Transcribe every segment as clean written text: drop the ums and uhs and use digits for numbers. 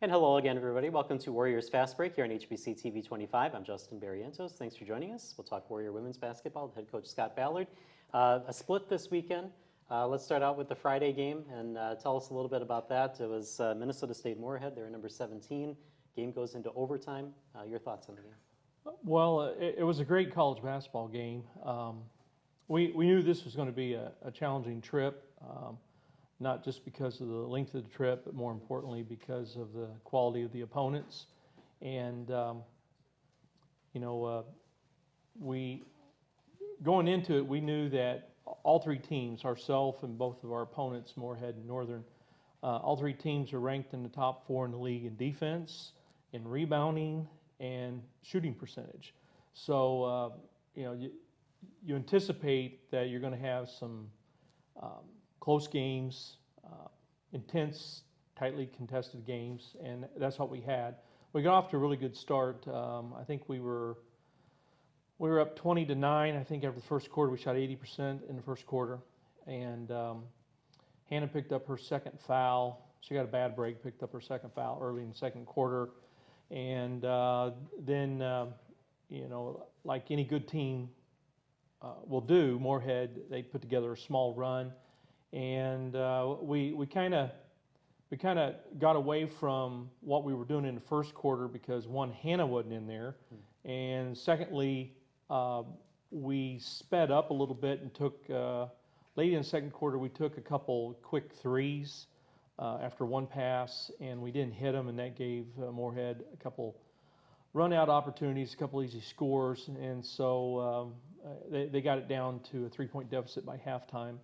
And hello again, everybody. Welcome to Warriors Fastbreak here on HBC TV 25. I'm Justin Barrientos. Thanks for joining us. We'll talk Warrior women's basketball with head coach Scott Ballard. A split this weekend. Let's start out with the Friday game and tell us a little bit about that. It was Minnesota State Moorhead. They're number 17. Game goes into overtime. Your thoughts on the game? Well, it was a great college basketball game. We knew this was going to be a challenging trip. Not just because of the length of the trip, but more importantly because of the quality of the opponents. And, we going into it, we knew that all three teams, ourselves and both of our opponents, Moorhead and Northern, all three teams are ranked in the top 4 in the league in defense, in rebounding, and shooting percentage. So, you anticipate that you're going to have some close games, intense, tightly contested games, and that's what we had. We got off to a really good start. I think we were up 20-9. I think after the first quarter, we shot 80% in the first quarter, and Hannah picked up her second foul. She got a bad break, picked up her second foul early in the second quarter, and then like any good team will do, Moorhead, they put together a small run. And we kind of got away from what we were doing in the first quarter because one, Hannah wasn't in there, and secondly, we sped up a little bit and took late in the second quarter we took a couple quick threes after one pass, and we didn't hit them, and that gave Moorhead a couple run out opportunities, a couple easy scores, and so they got it down to a 3-point deficit by halftime.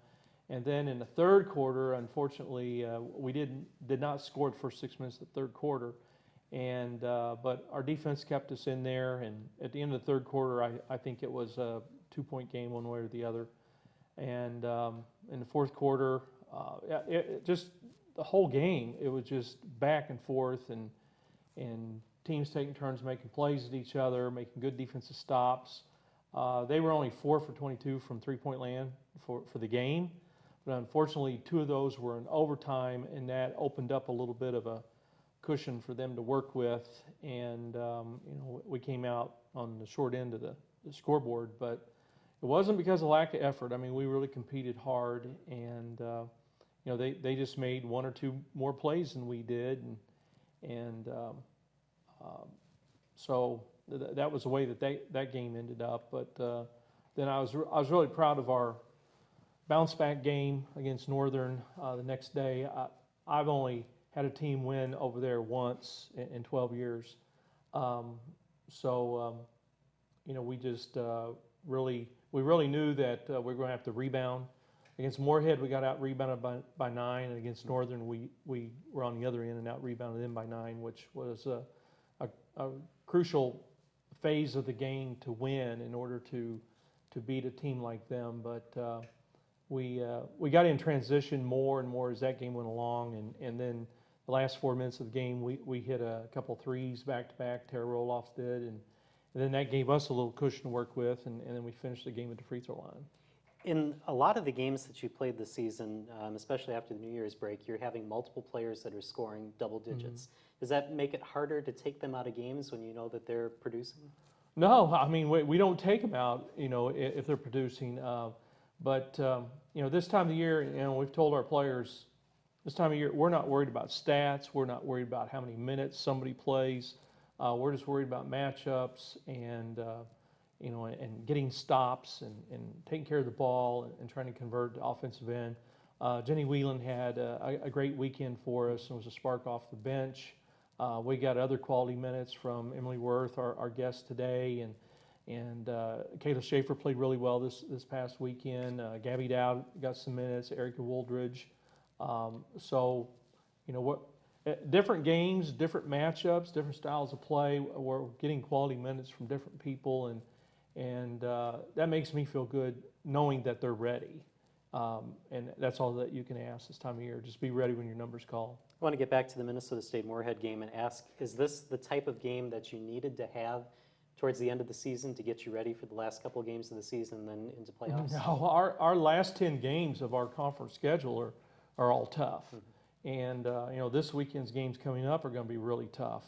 And then in the third quarter, unfortunately, we did not score the first 6 minutes of the third quarter, and but our defense kept us in there. And at the end of the third quarter, I think it was a 2-point game one way or the other. And in the fourth quarter, it just the whole game, it was just back and forth, and teams taking turns making plays at each other, making good defensive stops. They were only 4 for 22 from 3-point land for the game. But unfortunately, 2 of those were in overtime, and that opened up a little bit of a cushion for them to work with. And we came out on the short end of the scoreboard, but it wasn't because of lack of effort. I mean, we really competed hard, and they just made 1 or 2 more plays than we did, and so that was the way that game ended up. But then I was really proud of our bounce back game against Northern the next day. I've only had a team win over there once in 12 years. We just really knew that we were going to have to rebound. Against Moorhead, we got out rebounded by 9, and against Northern, we were on the other end and out rebounded them by 9, which was a crucial phase of the game to win in order to beat a team like them. But we got in transition more and more as that game went along, and then the last 4 minutes of the game, we hit a couple threes back to back. Tara Roloff did, and then that gave us a little cushion to work with, and then we finished the game at the free throw line. In a lot of the games that you played this season, especially after the New Year's break, you're having multiple players that are scoring double digits. Mm-hmm. Does that make it harder to take them out of games when you know that they're producing? No, I mean, we don't take them out, if they're producing. But this time of year, we've told our players, this time of year, we're not worried about stats. We're not worried about how many minutes somebody plays. We're just worried about matchups and getting stops and taking care of the ball and trying to convert the offensive end. Jenny Whelan had a great weekend for us and was a spark off the bench. We got other quality minutes from Emily Worth, our guest today, and Kayla Schaefer played really well this past weekend. Gabby Dowd got some minutes. Erica Wooldridge. Different games, different matchups, different styles of play. We're getting quality minutes from different people, and that makes me feel good knowing that they're ready. And that's all that you can ask this time of year. Just be ready when your number's called. I want to get back to the Minnesota State Moorhead game and ask, is this the type of game that you needed to have towards the end of the season to get you ready for the last couple of games of the season and then into playoffs? No, our last 10 games of our conference schedule are all tough. Mm-hmm. And this weekend's games coming up are going to be really tough.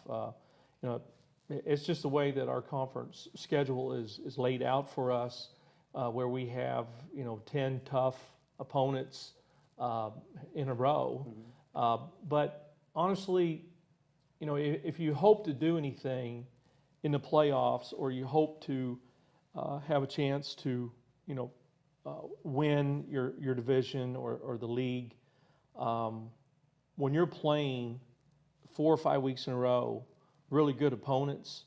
It's just the way that our conference schedule is laid out for us, where we have 10 tough opponents in a row. But honestly, if you hope to do anything in the playoffs, or you hope to have a chance to win your division or the league, when you're playing 4 or 5 weeks in a row, really good opponents,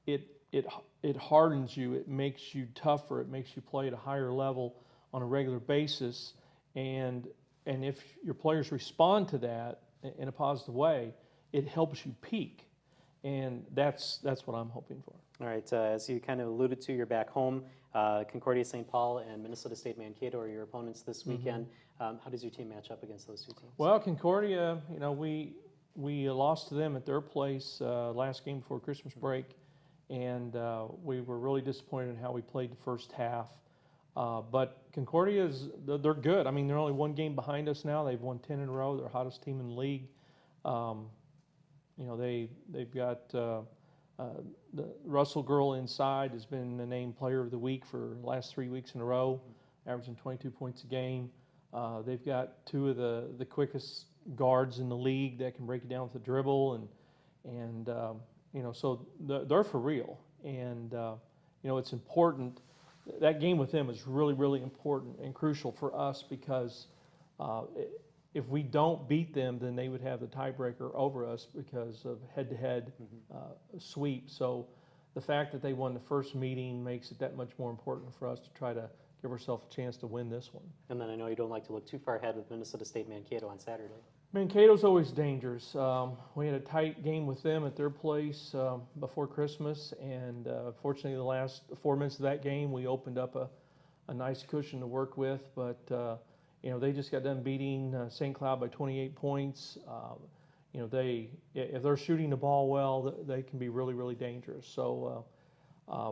it hardens you. It makes you tougher. It makes you play at a higher level on a regular basis. And if your players respond to that in a positive way, it helps you peak. And that's what I'm hoping for. All right, as you kind of alluded to, you're back home. Concordia St. Paul and Minnesota State Mankato are your opponents this weekend. How does your team match up against those two teams? Well, Concordia, we lost to them at their place last game before Christmas break, and we were really disappointed in how we played the first half. But Concordia they're good. I mean, they're only one game behind us now. They've won 10 in a row. They're the hottest team in the league. They've got the Russell girl inside has been the named player of the week for the last 3 weeks in a row, averaging 22 points a game. They've got two of the quickest guards in the league that can break it down with a dribble, and so they're for real. And it's important. That game with them is really, really important and crucial for us, because if we don't beat them, then they would have the tiebreaker over us because of head-to-head sweep. So the fact that they won the first meeting makes it that much more important for us to try to give ourselves a chance to win this one. And then I know you don't like to look too far ahead with Minnesota State Mankato on Saturday. Mankato's always dangerous. We had a tight game with them at their place before Christmas, and fortunately the last 4 minutes of that game we opened up a nice cushion to work with, but they just got done beating St. Cloud by 28 points. If they're shooting the ball well, they can be really, really dangerous. So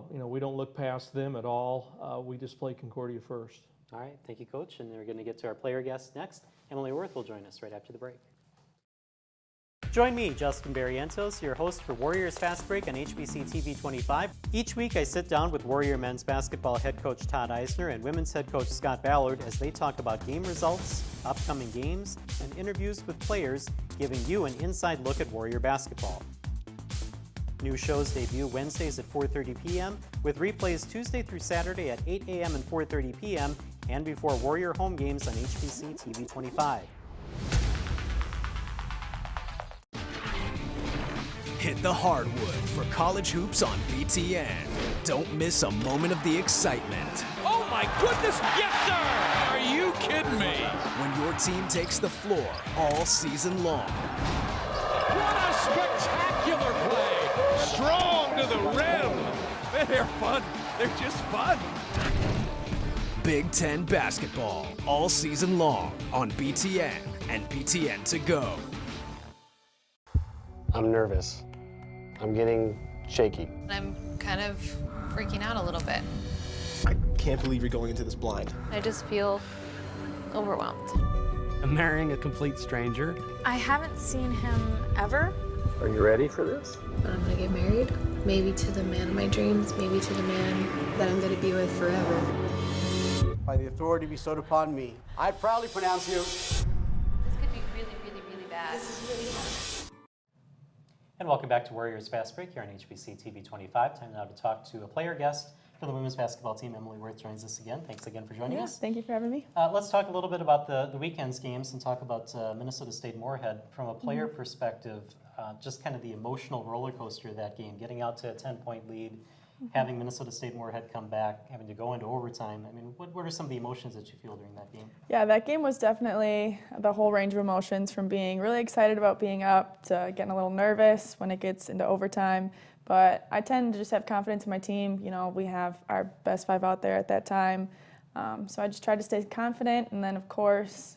we don't look past them at all. We just play Concordia first. All right, thank you, Coach. And we're going to get to our player guests next. Emily Worth will join us right after the break. Join me, Justin Barrientos, your host for Warriors Fast Break on HBC TV 25. Each week I sit down with Warrior men's basketball head coach Todd Eisner and women's head coach Scott Ballard as they talk about game results, upcoming games, and interviews with players, giving you an inside look at Warrior basketball. New shows debut Wednesdays at 4:30 p.m. with replays Tuesday through Saturday at 8 a.m. and 4:30 p.m. and before Warrior home games on HBC TV 25. Hit the hardwood for college hoops on BTN. Don't miss a moment of the excitement. Oh my goodness, yes sir! Are you kidding me? When your team takes the floor all season long. What a spectacular play! Strong to the rim! They're fun. They're just fun. Big Ten basketball all season long on BTN and BTN to go. I'm nervous. I'm getting shaky. I'm kind of freaking out a little bit. I can't believe you're going into this blind. I just feel overwhelmed. I'm marrying a complete stranger. I haven't seen him ever. Are you ready for this? But I'm gonna get married, maybe to the man of my dreams, maybe to the man that I'm gonna be with forever. By the authority bestowed upon me, I proudly pronounce you. This could be really, really, really bad. And welcome back to Warriors Fast Break here on HBC TV 25. Time now to talk to a player guest for the women's basketball team. Emily Worth joins us again. Thanks again for joining us. Thank you for having me. Let's talk a little bit about the weekend's games and talk about Minnesota State Moorhead. From a player perspective, just kind of the emotional roller coaster of that game, getting out to a 10-point lead, having Minnesota State Moorhead come back, having to go into overtime. I mean, what are some of the emotions that you feel during that game? Yeah, that game was definitely the whole range of emotions, from being really excited about being up to getting a little nervous when it gets into overtime. But I tend to just have confidence in my team. We have our best 5 out there at that time. So I just tried to stay confident. And then, of course,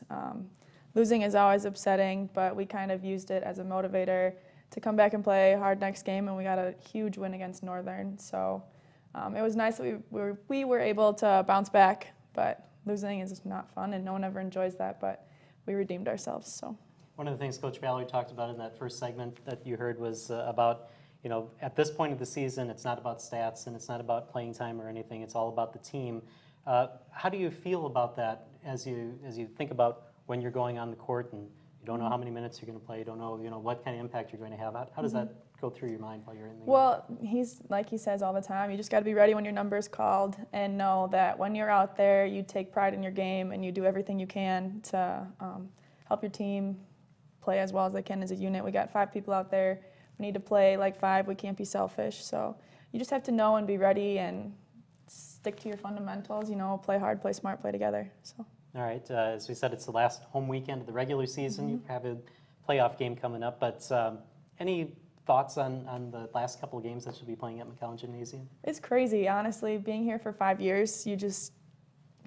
losing is always upsetting, but we kind of used it as a motivator to come back and play hard next game, and we got a huge win against Northern. So it was nice that we were able to bounce back, but losing is not fun, and no one ever enjoys that, but we redeemed ourselves. So. One of the things Coach Ballard talked about in that first segment that you heard was about, at this point of the season, it's not about stats and it's not about playing time or anything. It's all about the team. How do you feel about that as you think about when you're going on the court and you don't know how many minutes you're going to play, you don't know, what kind of impact you're going to have? How does that go through your mind while you're in the game? Well, he's like he says all the time, you just got to be ready when your number is called and know that when you're out there, you take pride in your game and you do everything you can to help your team play as well as they can as a unit. We got 5 people out there. We need to play like 5. We can't be selfish. So you just have to know and be ready and stick to your fundamentals. Play hard, play smart, play together. So. All right. As we said, it's the last home weekend of the regular season. You have a playoff game coming up. But any thoughts on the last couple of games that you'll be playing at McCollum Gymnasium? It's crazy, honestly. Being here for 5 years, you just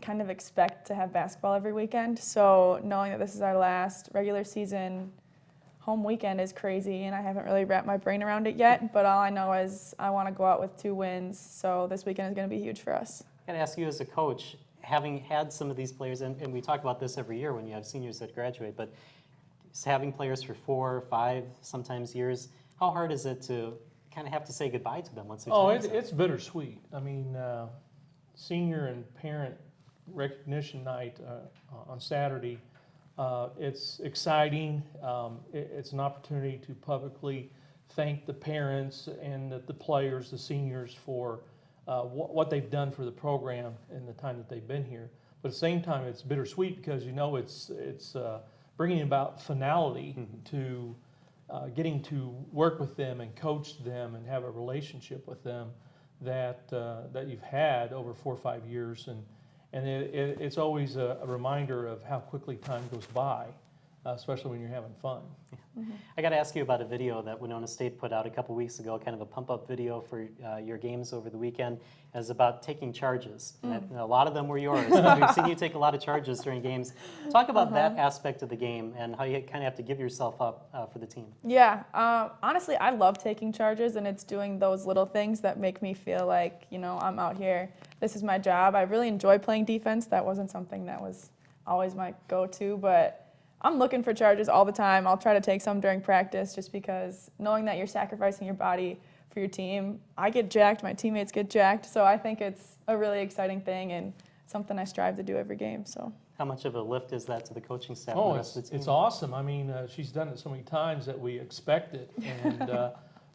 kind of expect to have basketball every weekend. So knowing that this is our last regular season home weekend is crazy, and I haven't really wrapped my brain around it yet, but all I know is I want to go out with 2 wins, so this weekend is going to be huge for us. I got to ask you as a coach, having had some of these players, and we talk about this every year when you have seniors that graduate, but having players for 4, 5, sometimes years, how hard is it to kind of have to say goodbye to them once they're it's bittersweet. I mean, senior and parent recognition night on Saturday, it's exciting. It's an opportunity to publicly thank the parents and the players, the seniors, for what they've done for the program in the time that they've been here. But at the same time, it's bittersweet because it's bringing about finality to getting to work with them and coach them and have a relationship with them that you've had over 4 or 5 years, and it's always a reminder of how quickly time goes by, especially when you're having fun. I got to ask you about a video that Winona State put out a couple weeks ago, kind of a pump-up video for your games over the weekend. It was about taking charges. And a lot of them were yours. We've seen you take a lot of charges during games. Talk about that aspect of the game and how you kind of have to give yourself up for the team. Yeah, honestly, I love taking charges, and it's doing those little things that make me feel like, I'm out here. This is my job. I really enjoy playing defense. That wasn't something that was always my go-to, but I'm looking for charges all the time. I'll try to take some during practice just because knowing that you're sacrificing your body for your team, I get jacked, my teammates get jacked, so I think it's a really exciting thing and something I strive to do every game. So. How much of a lift is that to the coaching staff? Oh, and the rest of the team? it's awesome. I mean, she's done it so many times that we expect it. And,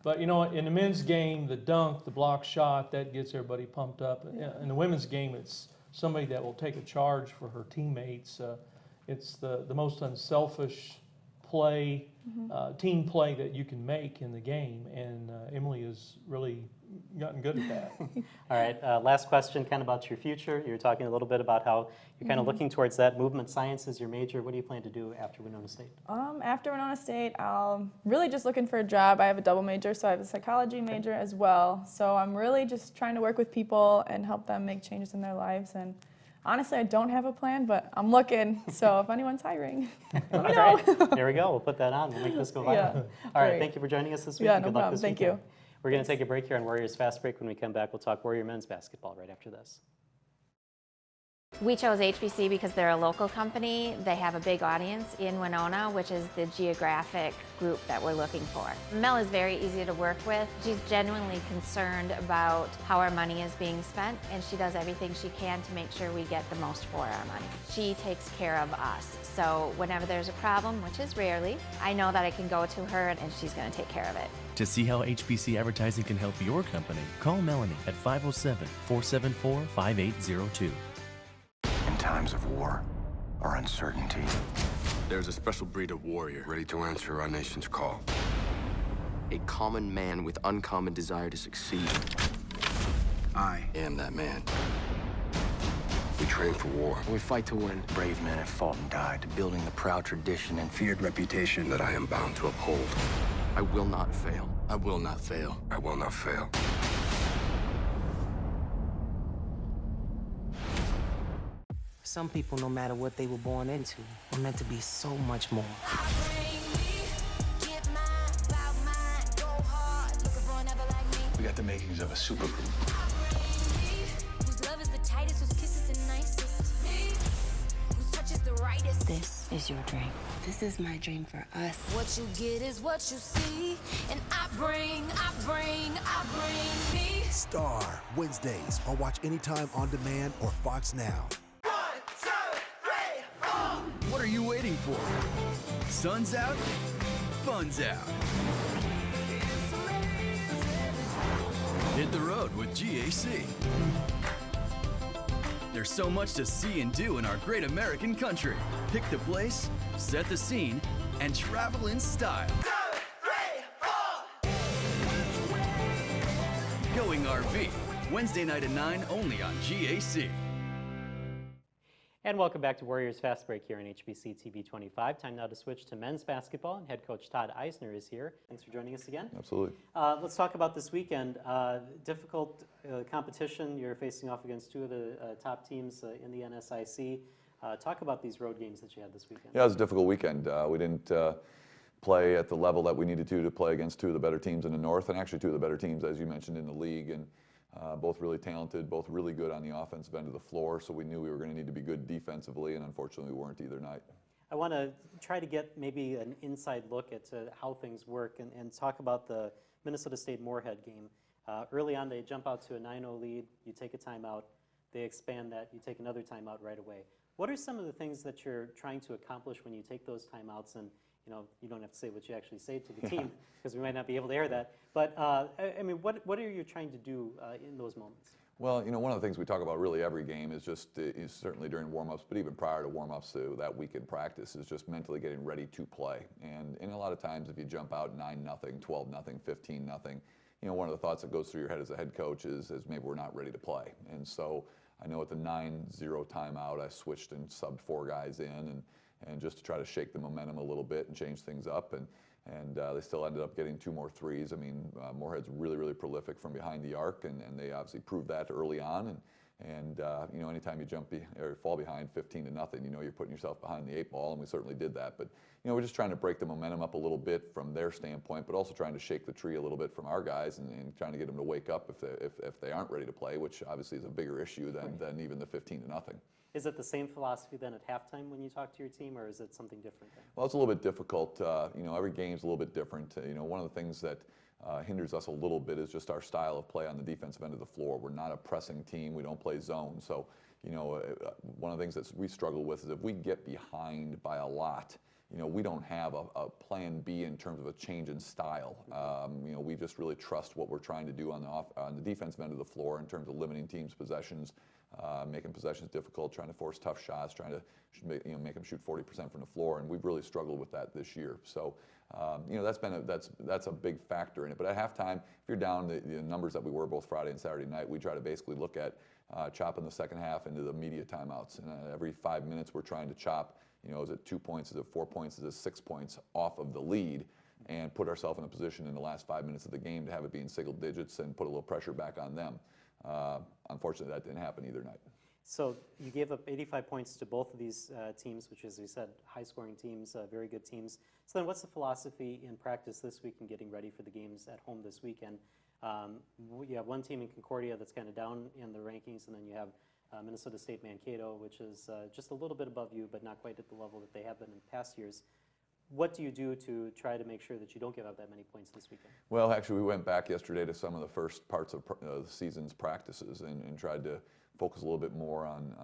but, in the men's game, the dunk, the block shot, that gets everybody pumped up. In the women's game, it's somebody that will take a charge for her teammates. It's the most unselfish play, team play that you can make in the game, and Emily has really gotten good at that. All right, last question, kind of about your future. You were talking a little bit about how you're kind of looking towards that. Movement science is your major. What do you plan to do after Winona State? After Winona State, I'm really just looking for a job. I have a double major, so I have a psychology major as well. So I'm really just trying to work with people and help them make changes in their lives. And honestly, I don't have a plan, but I'm looking, so if anyone's hiring, let me know. All right, there we go. We'll put that on. We'll make this go viral. Yeah, all right, great. thank you for joining us this week. Yeah, Good no luck problem. this Thank weekend. you. We're going to take a break here on Warriors Fast Break. When we come back, we'll talk Warrior men's basketball right after this. We chose HBC because they're a local company. They have a big audience in Winona, which is the geographic group that we're looking for. Mel is very easy to work with. She's genuinely concerned about how our money is being spent, and she does everything she can to make sure we get the most for our money. She takes care of us. So whenever there's a problem, which is rarely, I know that I can go to her and she's going to take care of it. To see how HBC Advertising can help your company, call Melanie at 507-474-5802. In times of war or uncertainty, there's a special breed of warrior ready to answer our nation's call. A common man with uncommon desire to succeed. I am that man. We train for war. We fight to win. Brave men have fought and died, building the proud tradition and feared reputation that I am bound to uphold. I will not fail. I will not fail. I will not fail. Some people, no matter what they were born into, were meant to be so much more. We got the makings of a supergroup. This is your dream. This is my dream for us. What you get is what you see, and I bring me. Star, Wednesdays, or watch anytime on demand or Fox Now. 1, 2, 3, 4. What are you waiting for? Sun's out, fun's out. Hit the road with GAC. There's so much to see and do in our great American country. Pick the place, set the scene, and travel in style. 2, 3, 4. Going RV, Wednesday night at 9 only on GAC. And welcome back to Warriors Fast Break here on HBC TV 25. Time now to switch to men's basketball, and head coach Todd Eisner is here. Thanks for joining us again. Absolutely. Let's talk about this weekend. Difficult competition. You're facing off against two of the top teams in the NSIC. Talk about these road games that you had this weekend. Yeah, it was a difficult weekend. We didn't play at the level that we needed to play against two of the better teams in the North, and actually two of the better teams, as you mentioned, in the league. And both really talented, both really good on the offensive end of the floor, so we knew we were going to need to be good defensively, and unfortunately we weren't either night. I want to try to get maybe an inside look at how things work and talk about the Minnesota State-Moorhead game. Early on, they jump out to a 9-0 lead, you take a timeout, they expand that, you take another timeout right away. What are some of the things that you're trying to accomplish when you take those timeouts? And you don't have to say what you actually say to the team, because we might not be able to air that. But I mean, what are you trying to do in those moments? Well, one of the things we talk about really every game is just, is certainly during warm-ups, but even prior to warm-ups, that week in practice, is just mentally getting ready to play. And a lot of times if you jump out 9-0, 12-0, 15-0, one of the thoughts that goes through your head as a head coach is maybe we're not ready to play. And so I know at the 9-0 timeout, I switched and subbed 4 guys in, and just to try to shake the momentum a little bit and change things up. And they still ended up getting 2 more threes. I mean, Moorhead's really, really prolific from behind the arc, and they obviously proved that early on. And anytime you jump or fall behind 15-0, you're putting yourself behind the 8 ball, and we certainly did that. But we're just trying to break the momentum up a little bit from their standpoint, but also trying to shake the tree a little bit from our guys, and trying to get them to wake up if they aren't ready to play, which obviously is a bigger issue than even the 15-0. Is it the same philosophy then at halftime when you talk to your team, or is it something different then? Well, it's a little bit difficult. Every game's a little bit different. One of the things that hinders us a little bit is just our style of play on the defensive end of the floor. We're not a pressing team. We don't play zone. So, one of the things that we struggle with is if we get behind by a lot, we don't have a plan B in terms of a change in style. We just really trust what we're trying to do on the defensive end of the floor in terms of limiting teams' possessions, making possessions difficult, trying to force tough shots, trying to make them shoot 40% from the floor, and we've really struggled with that this year. So that's a big factor in it. But at halftime, if you're down the numbers that we were both Friday and Saturday night, we try to basically look at chopping the second half into the immediate timeouts, and every 5 minutes we're trying to chop. Is it 2 points? Is it 4 points? Is it 6 points off of the lead, and put ourselves in a position in the last 5 minutes of the game to have it be in single digits and put a little pressure back on them. Unfortunately, that didn't happen either night. So you gave up 85 points to both of these teams, which, as we said, high-scoring teams, very good teams. So then what's the philosophy in practice this week and getting ready for the games at home this weekend? You have one team in Concordia that's kind of down in the rankings, and then you have Minnesota State Mankato, which is just a little bit above you, but not quite at the level that they have been in past years. What do you do to try to make sure that you don't give up that many points this weekend? Well, actually, we went back yesterday to some of the first parts of the season's practices and tried to focus a little bit more on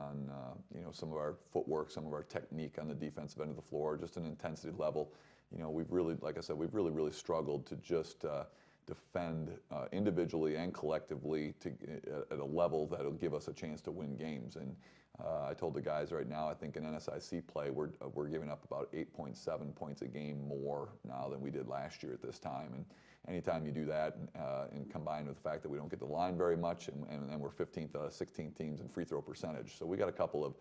some of our footwork, some of our technique on the defensive end of the floor, just an intensity level. We've really, like I said, we've really struggled to just defend individually and collectively at a level that'll give us a chance to win games. And I told the guys right now, I think in NSIC play, we're giving up about 8.7 points a game more now than we did last year at this time. And anytime you do that, and combined with the fact that we don't get the line very much, and then we're 15th out of 16 teams in free throw percentage. So we got a couple of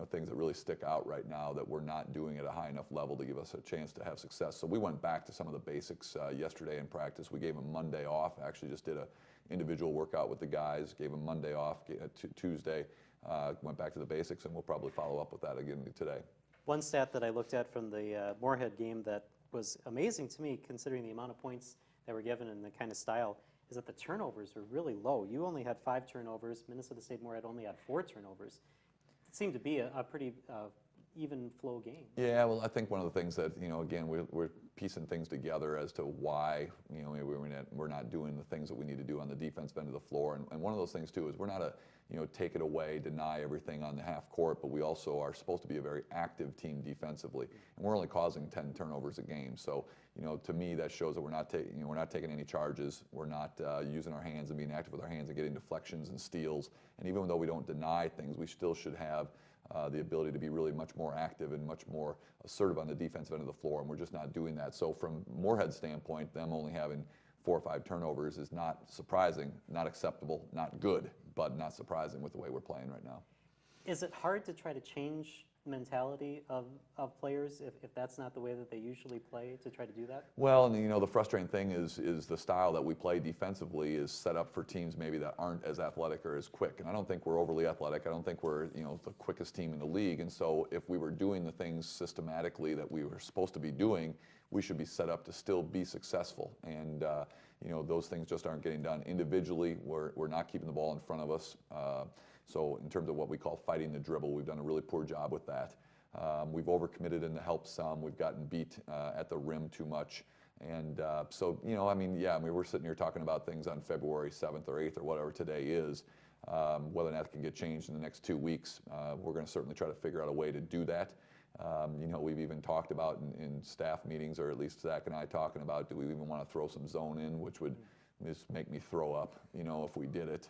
things that really stick out right now that we're not doing at a high enough level to give us a chance to have success. So we went back to some of the basics yesterday in practice. We gave them Monday off. Actually just did a individual workout with the guys, gave them Monday off. Tuesday, went back to the basics, and we'll probably follow up with that again today. One stat that I looked at from the Moorhead game that was amazing to me, considering the amount of points that were given and the kind of style, is that the turnovers were really low. You only had 5 turnovers. Minnesota State Moorhead only had 4 turnovers. It seemed to be a pretty even flow game. Yeah, well, I think one of the things that, again, we're piecing things together as to why, we're not doing the things that we need to do on the defensive end of the floor. And one of those things, too, is we're not a, take it away, deny everything on the half court, but we also are supposed to be a very active team defensively. And we're only causing 10 turnovers a game. So, to me, that shows that we're not taking any charges. We're not using our hands and being active with our hands and getting deflections and steals. And even though we don't deny things, we still should have the ability to be really much more active and much more assertive on the defensive end of the floor, and we're just not doing that. So from Moorhead's standpoint, them only having 4 or 5 turnovers is not surprising, not acceptable, not good, but not surprising with the way we're playing right now. Is it hard to try to change the mentality of players if that's not the way that they usually play, to try to do that? Well, and the frustrating thing is the style that we play defensively is set up for teams maybe that aren't as athletic or as quick. And I don't think we're overly athletic. I don't think we're the quickest team in the league. And so if we were doing the things systematically that we were supposed to be doing, we should be set up to still be successful. And those things just aren't getting done individually. We're not keeping the ball in front of us. So in terms of what we call fighting the dribble, we've done a really poor job with that. We've overcommitted in the help some. We've gotten beat at the rim too much. And so, we're sitting here talking about things on February 7th or 8th or whatever today is. Whether or not it can get changed in the next 2 weeks, we're going to certainly try to figure out a way to do that. We've even talked about in staff meetings, or at least Zach and I talking about, do we even want to throw some zone in, which would just make me throw up, if we did it.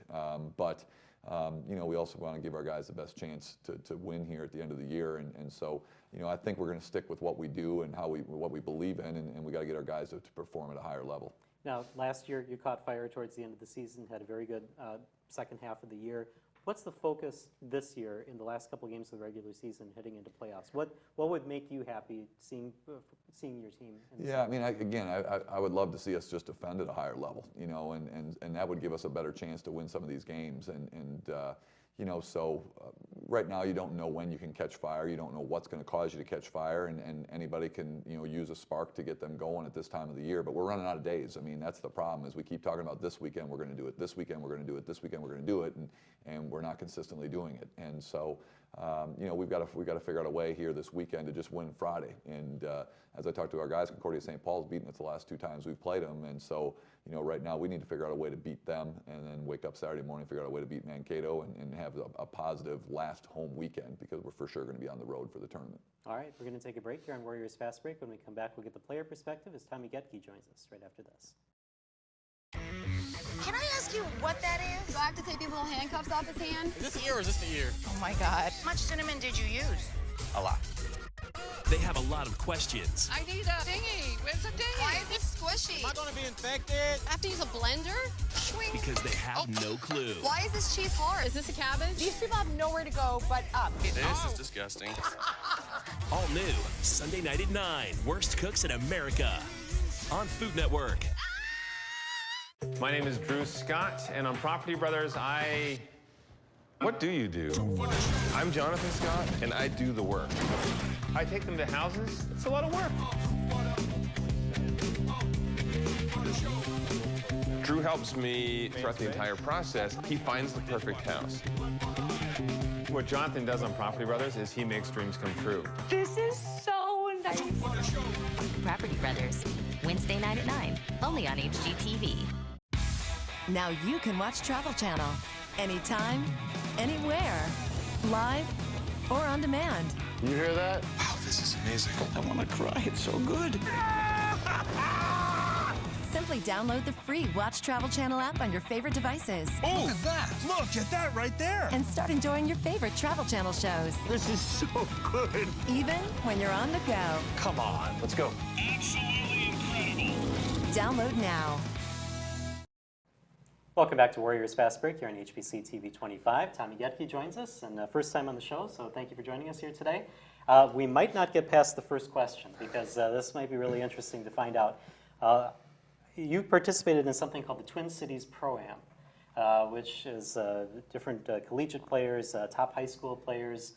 We also want to give our guys the best chance to win here at the end of the year. And so, I think we're going to stick with what we do and what we believe in, and we got to get our guys to perform at a higher level. Now, last year you caught fire towards the end of the season, had a very good second half of the year. What's the focus this year in the last couple of games of the regular season heading into playoffs? What would make you happy seeing your team? Yeah, I would love to see us just defend at a higher level, and that would give us a better chance to win some of these games. So right now you don't know when you can catch fire. You don't know what's going to cause you to catch fire, and anybody can use a spark to get them going at this time of the year. But we're running out of days. That's the problem, is we keep talking about this weekend we're going to do it, this weekend we're going to do it, this weekend we're going to do it, and we're not consistently doing it. And so we've got to figure out a way here this weekend to just win Friday. And as I talked to our guys, Concordia St. Paul's beaten us the last 2 times we've played them, and so right now we need to figure out a way to beat them, and then wake up Saturday morning and figure out a way to beat Mankato and have a positive last home weekend, because we're for sure going to be on the road for the tournament. All right, we're going to take a break here on Warriors Fast Break. When we come back, we'll get the player perspective as Tommy Getke joins us right after this. Can I ask you what that is? Do I have to take these little handcuffs off his hand? Is this the ear or is this the ear? Oh my God. How much cinnamon did you use? A lot. They have a lot of questions. I need a dinghy. Where's the dinghy? Why is this squishy? Am I going to be infected? I have to use a blender? Swing. Because they have no clue. Why is this cheese hard? Is this a cabbage? These people have nowhere to go but up. This is disgusting. All new, Sunday night at 9. Worst Cooks in America on Food Network. My name is Drew Scott, and on Property Brothers, What do you do? I'm Jonathan Scott, and I do the work. I take them to houses. It's a lot of work. Drew helps me throughout the entire process. He finds the perfect house. What Jonathan does on Property Brothers is he makes dreams come true. This is so nice. Property Brothers, Wednesday night at 9, only on HGTV. Now you can watch Travel Channel anytime, anywhere, live or on demand. You hear that? Wow, this is amazing. I want to cry. It's so good. Simply download the free Watch Travel Channel app on your favorite devices. Oh, look at that. Look at that right there. And start enjoying your favorite Travel Channel shows. This is so good. Even when you're on the go. Come on, let's go. Absolutely incredible. Download now. Welcome back to Warriors Fast Break here on HBC TV 25. Tommy Getke joins us, and first time on the show, so thank you for joining us here today. We might not get past the first question, because this might be really interesting to find out. You participated in something called the Twin Cities Pro-Am, which is different collegiate players, top high school players,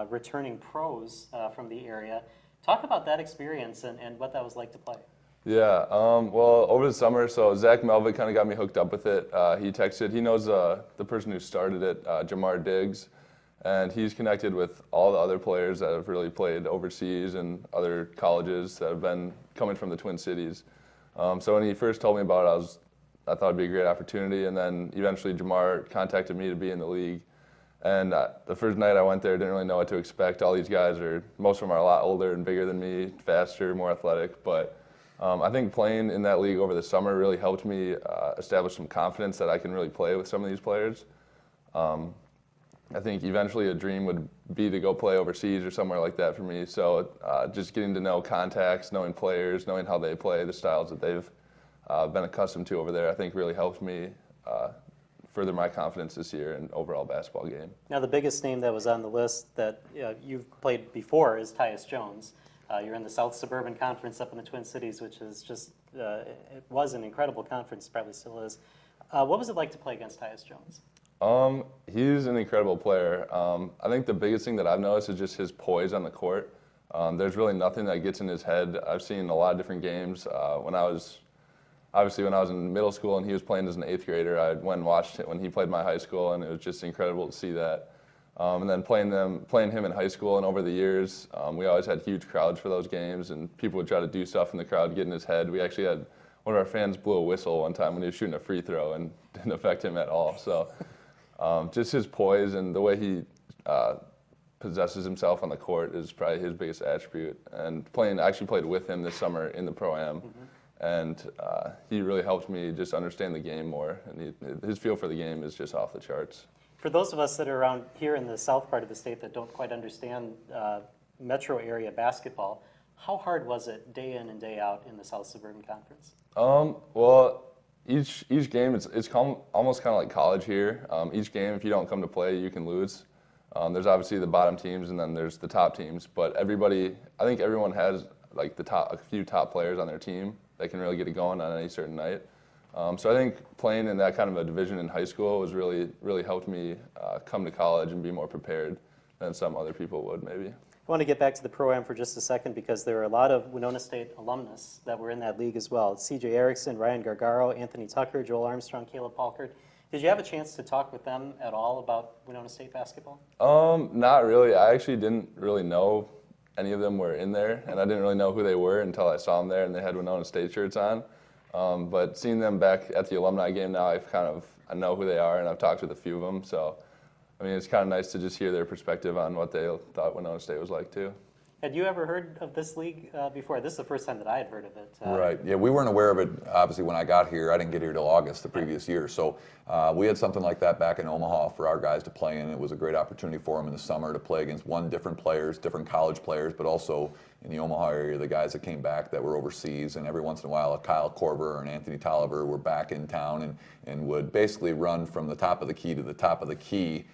returning pros from the area. Talk about that experience and what that was like to play. Yeah, well, over the summer, so Zach Melvick kind of got me hooked up with it. He texted, he knows the person who started it, Jamar Diggs, And he's connected with all the other players that have really played overseas and other colleges that have been coming from the Twin Cities. So when he first told me about it, I thought it'd be a great opportunity. And then eventually Jamar contacted me to be in the league. And the first night I went there, didn't really know what to expect. All these guys most of them are a lot older and bigger than me, faster, more athletic. But I think playing in that league over the summer really helped me establish some confidence that I can really play with some of these players. I think eventually a dream would be to go play overseas or somewhere like that for me. So just getting to know contacts, knowing players, knowing how they play, the styles that they've been accustomed to over there, I think really helped me further my confidence this year in overall basketball game. Now, the biggest name that was on the list that you've played before is Tyus Jones. You're in the South Suburban Conference up in the Twin Cities, which is just, it was an incredible conference, probably still is. What was it like to play against Tyus Jones? He's an incredible player. I think the biggest thing that I've noticed is just his poise on the court. There's really nothing that gets in his head. I've seen a lot of different games. When I was in middle school and he was playing as an 8th grader, I went and watched it when he played my high school, and it was just incredible to see that. And then playing him in high school and over the years, we always had huge crowds for those games, and people would try to do stuff in the crowd, get in his head. We actually had one of our fans blew a whistle one time when he was shooting a free throw, and didn't affect him at all. So just his poise and the way he possesses himself on the court is probably his biggest attribute. And I actually played with him this summer in the Pro-Am. And he really helped me just understand the game more. And his feel for the game is just off the charts. For those of us that are around here in the south part of the state that don't quite understand metro area basketball, how hard was it day in and day out in the South Suburban Conference? Well, each game, it's almost kind of like college here. Each game, if you don't come to play, you can lose. There's obviously the bottom teams, and then there's the top teams. But I think everyone has like a few top players on their team that can really get it going on any certain night. So I think playing in that kind of a division in high school was really helped me come to college and be more prepared than some other people would maybe. I want to get back to the Pro-Am for just a second because there are a lot of Winona State alumnus that were in that league as well. C.J. Erickson, Ryan Gargaro, Anthony Tucker, Joel Armstrong, Caleb Palkert. Did you have a chance to talk with them at all about Winona State basketball? Not really. I actually didn't really know any of them were in there, and I didn't really know who they were until I saw them there and they had Winona State shirts on. But seeing them back at the alumni game now, I know who they are, and I've talked with a few of them. So, I mean, it's kind of nice to just hear their perspective on what they thought Winona State was like too. Had you ever heard of this league before? This is the first time that I had heard of it. Right. Yeah, we weren't aware of it, obviously, when I got here. I didn't get here till August the previous year. So we had something like that back in Omaha for our guys to play in. It was a great opportunity for them in the summer to play against different players, different college players, but also in the Omaha area, the guys that came back that were overseas. And every once in a while, a Kyle Korver and Anthony Tolliver were back in town and would basically run from the top of the key to the top of the key.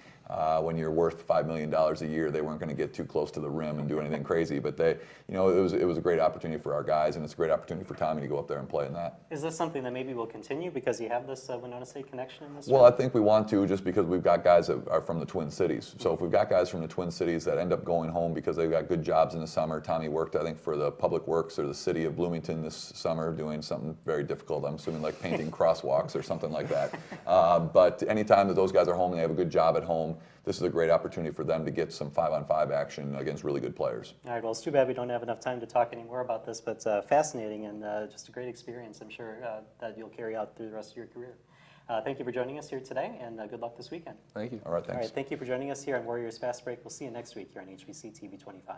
When you're worth $5 million a year, they weren't going to get too close to the rim and do anything crazy. But it was a great opportunity for our guys, and it's a great opportunity for Tommy to go up there and play in that. Is this something that maybe will continue because you have this Winona State connection in this? Well, I think we want to, just because we've got guys that are from the Twin Cities. So if we've got guys from the Twin Cities that end up going home because they've got good jobs in the summer. Tommy worked, I think, for the Public Works or the city of Bloomington this summer doing something very difficult. I'm assuming like painting crosswalks or something like that. But anytime that those guys are home and they have a good job at home, this is a great opportunity for them to get some 5-on-5 action against really good players. All right, well, it's too bad we don't have enough time to talk any more about this, but fascinating and just a great experience, I'm sure, that you'll carry out through the rest of your career. Thank you for joining us here today, and good luck this weekend. Thank you. All right, thanks. All right, thank you for joining us here on Warriors Fast Break. We'll see you next week here on HBC TV 25.